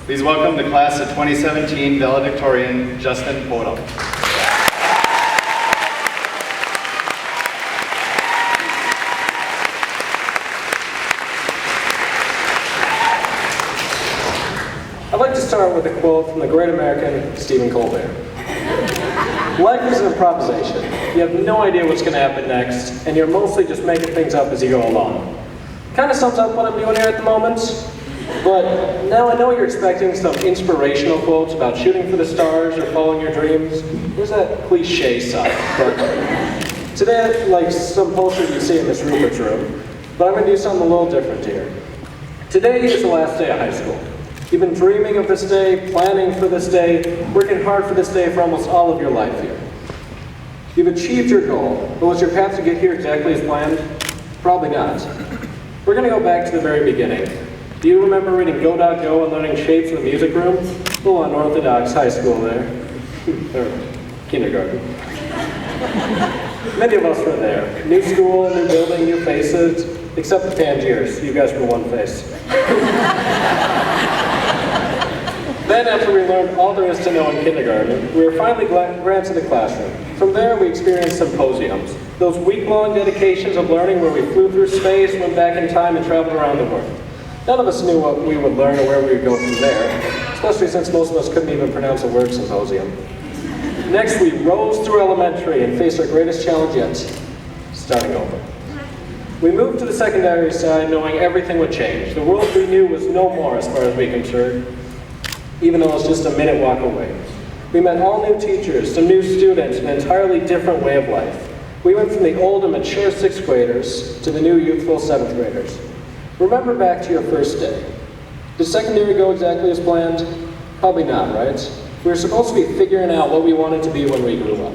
Please welcome the class of 2017 valedictorian, Justin Podol. I'd like to start with a quote from the great American Stephen Colbert. Life is an improvisation. You have no idea what's going to happen next, and you're mostly just making things up as you go along. Kind of sums up what I'm doing here at the moment, but now I know you're expecting some inspirational quotes about shooting for the stars or following your dreams. There's that cliche side, but today, like some posters you see in Miss Rupert's room, but I'm going to do something a little different here. Today is the last day of high school. You've been dreaming of this day, planning for this day, working hard for this day for almost all of your life here. You've achieved your goal, but was your path to get here exactly as planned? Probably not. We're going to go back to the very beginning. Do you remember reading Go Dog Go and learning shapes in the music room? A little unorthodox high school there. Or kindergarten. Many of us were there. New school, new building, new faces, except the Tangiers. You guys were one face. Then, after we learned all there is to know in kindergarten, we were finally granted the classroom. From there, we experienced symposiums, those week-long dedications of learning where we flew through space, went back in time, and traveled around the world. None of us knew what we would learn or where we would go from there, especially since most of us couldn't even pronounce the word symposium. Next, we rose through elementary and faced our greatest challenge yet, starting over. We moved to the secondary side knowing everything would change. The world we knew was no more as far as we were concerned, even though it's just a minute walk away. We met all new teachers, some new students, an entirely different way of life. We went from the old and mature 6th graders to the new youthful 7th graders. Remember back to your first day. Did secondary go exactly as planned? Probably not, right? We were supposed to be figuring out what we wanted to be when we grew up.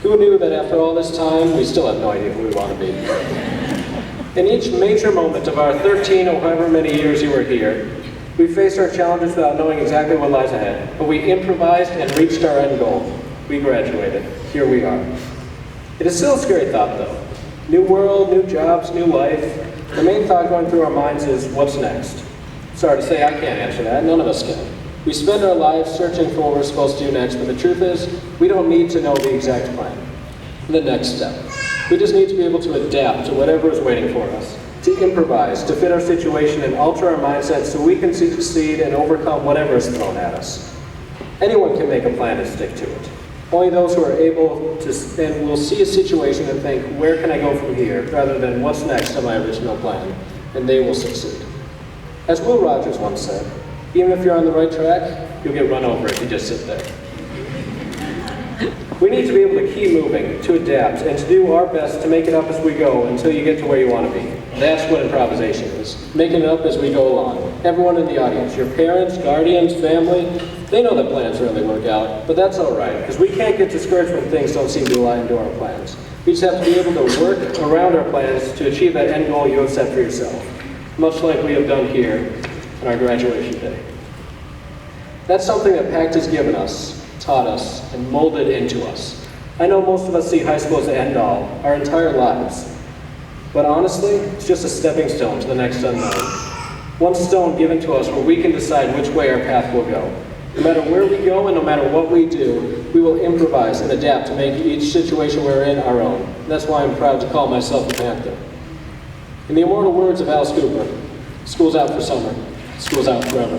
Who knew that after all this time, we still have no idea who we want to be? In each major moment of our 13 or however many years you were here, we faced our challenges without knowing exactly what lies ahead, but we improvised and reached our end goal. We graduated. Here we are. It is still a scary thought, though. New world, new jobs, new life. The main thought going through our minds is, what's next? Sorry to say, I can't answer that. None of us can. We spend our lives searching for what we're supposed to do next, but the truth is, we don't need to know the exact plan. The next step. We just need to be able to adapt to whatever is waiting for us. To improvise, to fit our situation and alter our mindset so we can succeed and overcome whatever is thrown at us. Anyone can make a plan and stick to it. Only those who are able to and will see a situation and think, where can I go from here, rather than what's next on my original plan, and they will succeed. As Will Rogers once said, even if you're on the right track, you'll get run over if you just sit there. We need to be able to keep moving, to adapt, and to do our best to make it up as we go until you get to where you want to be. That's what improvisation is, making it up as we go along. Everyone in the audience, your parents, guardians, family, they know that plans rarely work out, but that's all right, because we can't get discouraged when things don't seem to align to our plans. We just have to be able to work around our plans to achieve that end goal you have set for yourself, much like we have done here on our graduation day. That's something that PACT has given us, taught us, and molded into us. I know most of us see high school as the end all, our entire lives. But honestly, it's just a stepping stone to the next unknown. One stone given to us where we can decide which way our path will go. No matter where we go and no matter what we do, we will improvise and adapt to make each situation we're in our own. And that's why I'm proud to call myself a Panther. In the immortal words of Alice Cooper, school's out for summer, school's out forever.